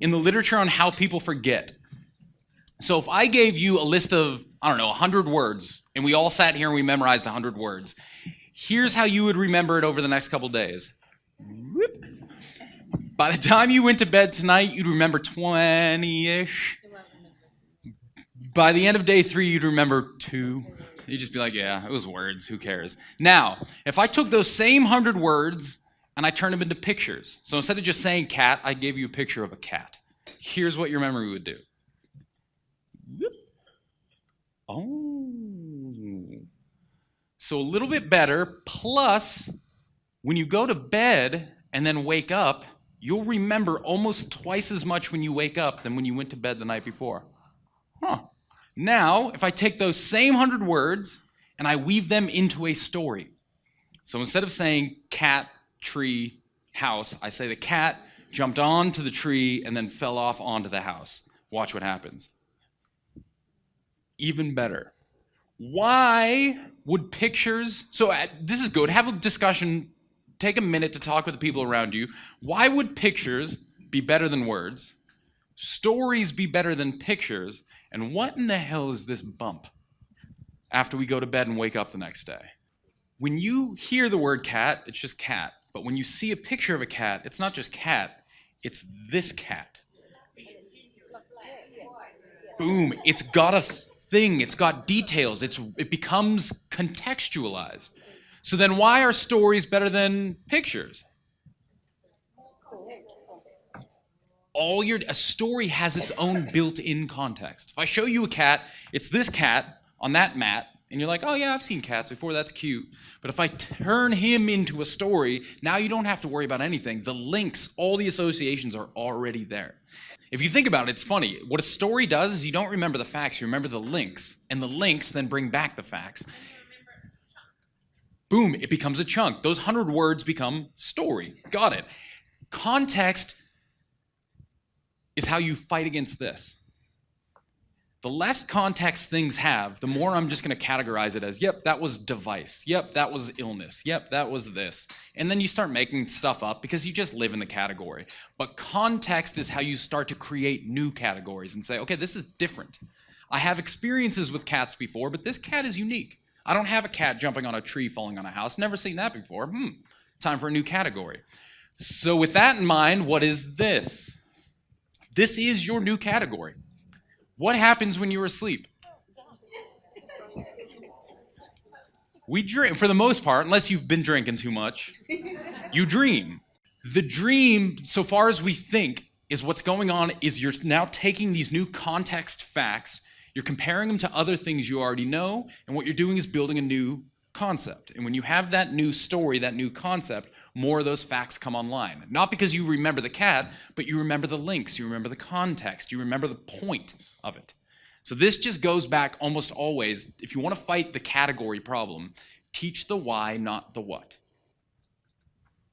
in the literature on how people forget. So if I gave you a list of, 100 words, and we all sat here and we memorized 100 words, here's how you would remember it over the next couple days. By the time you went to bed tonight, you'd remember 20-ish. By the end of day 3, you'd remember 2. You'd just be like, yeah, it was words, who cares? Now, if I took those same 100 words and I turned them into pictures, so instead of just saying cat, I gave you a picture of a cat. Here's what your memory would do. Oh. So a little bit better, plus when you go to bed and then wake up, you'll remember almost twice as much when you wake up than when you went to bed the night before. Now, if I take those same 100 words and I weave them into a story. So instead of saying cat, tree, house, I say the cat jumped onto the tree and then fell off onto the house. Watch what happens. Even better. Why would pictures, so this is good, have a discussion, take a minute to talk with the people around you. Why would pictures be better than words? Stories be better than pictures? And what in the hell is this bump after we go to bed and wake up the next day? When you hear the word cat, it's just cat. But when you see a picture of a cat, it's not just cat, it's this cat. Boom, it's got a thing, it's got details, it becomes contextualized. So then why are stories better than pictures? A story has its own built-in context. If I show you a cat, it's this cat on that mat, and you're like, oh yeah, I've seen cats before, that's cute. But if I turn him into a story, now you don't have to worry about anything. The links, all the associations are already there. If you think about it, it's funny. What a story does is you don't remember the facts, you remember the links, and the links then bring back the facts. Boom, it becomes a chunk. Those 100 words become story. Got it. Context is how you fight against this. The less context things have, the more I'm just going to categorize it as, yep, that was device. Yep, that was illness. Yep, that was this. And then you start making stuff up because you just live in the category. But context is how you start to create new categories and say, okay, this is different. I have experiences with cats before, but this cat is unique. I don't have a cat jumping on a tree, falling on a house. Never seen that before. Time for a new category. So with that in mind, what is this? This is your new category. What happens when you're asleep? We dream, for the most part, unless you've been drinking too much, you dream. The dream, so far as we think, is what's going on is you're now taking these new context facts, you're comparing them to other things you already know, and what you're doing is building a new concept. And when you have that new story, that new concept, more of those facts come online. Not because you remember the cat, but you remember the links, you remember the context, you remember the point of it. So this just goes back almost always, if you want to fight the category problem, teach the why, not the what.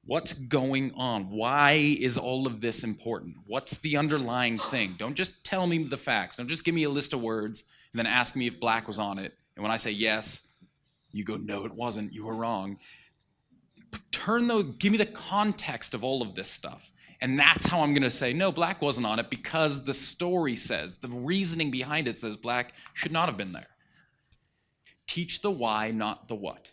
What's going on? Why is all of this important? What's the underlying thing? Don't just tell me the facts. Don't just give me a list of words and then ask me if black was on it. And when I say yes, you go, no, it wasn't. You were wrong. Give me the context of all of this stuff. And that's how I'm going to say, no, black wasn't on it because the story says, the reasoning behind it says black should not have been there. Teach the why, not the what.